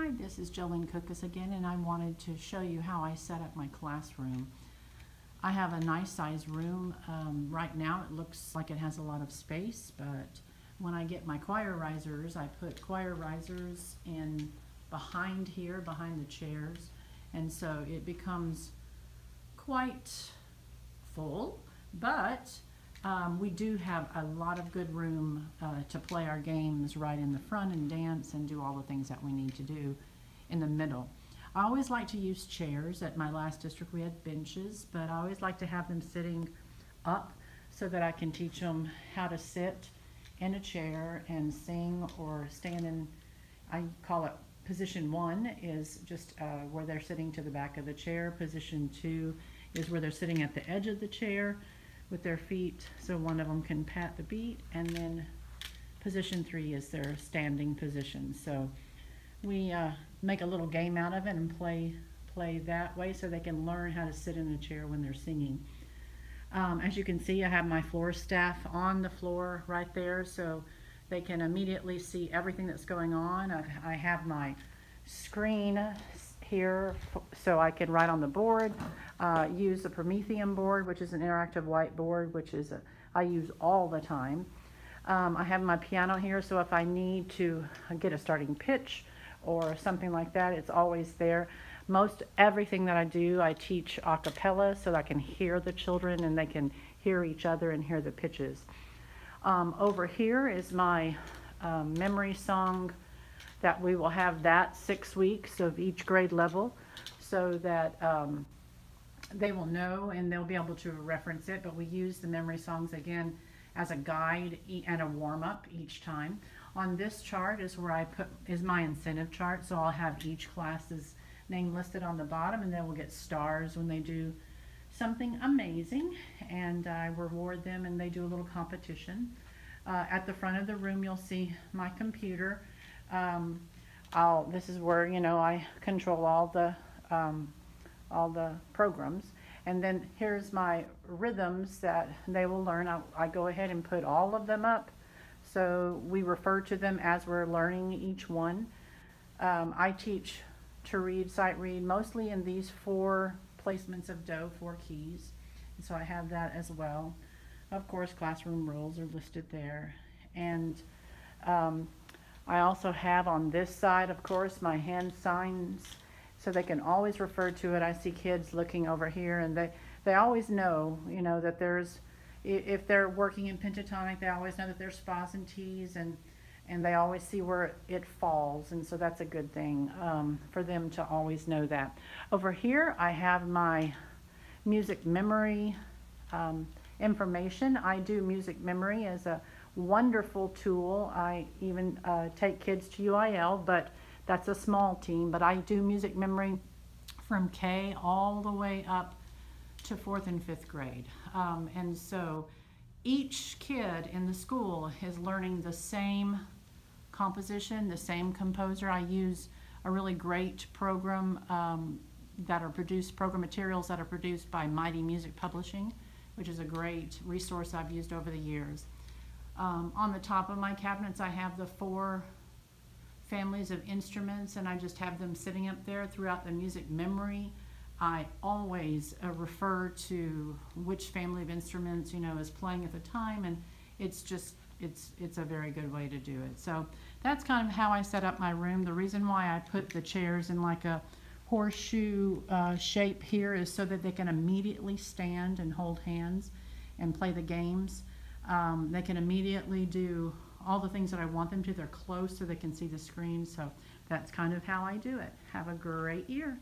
Hi, this is Jolene Cookus again, and I wanted to show you how I set up my classroom. I have a nice size room. Right now it looks like it has a lot of space, but when I get my choir risers, I put choir risers in behind here, behind the chairs, and so it becomes quite full, but we do have a lot of good room to play our games right in the front and dance and do all the things that we need to do in the middle. I always like to use chairs. At my last district we had benches, but I always like to have them sitting up so that I can teach them how to sit in a chair and sing or stand in, I call it position 1 is just where they're sitting to the back of the chair. Position 2 is where they're sitting at the edge of the chair with their feet so one of them can pat the beat, and then position 3 is their standing position. So we make a little game out of it and play that way so they can learn how to sit in a chair when they're singing. As you can see, I have my floor staff on the floor right there so they can immediately see everything that's going on. I have my screen here so I can write on the board, use the Promethean board, which is an interactive whiteboard, which is I use all the time. I have my piano here, so if I need to get a starting pitch or something like that, it's always there. Most everything that I do, I teach a cappella so that I can hear the children and they can hear each other and hear the pitches. Over here is my memory song that we will have that 6 weeks of each grade level so that they will know and they'll be able to reference it, but we use the memory songs again as a guide and a warm-up each time. On this chart is where is my incentive chart, so I'll have each class's name listed on the bottom, and they will get stars when they do something amazing, and I reward them and they do a little competition. At the front of the room you'll see my computer. This is where, you know, I control all the programs, and then here's my rhythms that they will learn. I go ahead and put all of them up so we refer to them as we're learning each one. I teach to read, sight read, mostly in these 4 placements of do, 4 keys, and so I have that as well. Of course, classroom rules are listed there, and I also have on this side, of course, my hand signs so they can always refer to it. I see kids looking over here and they always know, you know, that there's, if they're working in pentatonic, they always know that there's spas and teas, and they always see where it falls, and so that's a good thing for them to always know that. Over here I have my music memory information. I do music memory as a wonderful tool. I even take kids to UIL, but that's a small team, but I do music memory from K all the way up to 4th and 5th grade. And so each kid in the school is learning the same composition, the same composer. I use a really great program program materials that are produced by Mighty Music Publishing, which is a great resource I've used over the years. On the top of my cabinets I have the 4 families of instruments, and I just have them sitting up there throughout the music memory. I always refer to which family of instruments, you know, is playing at the time, and it's a very good way to do it. So that's kind of how I set up my room. The reason why I put the chairs in like a horseshoe shape here is so that they can immediately stand and hold hands and play the games. They can immediately do all the things that I want them to. They're close so they can see the screen. So that's kind of how I do it. Have a great year.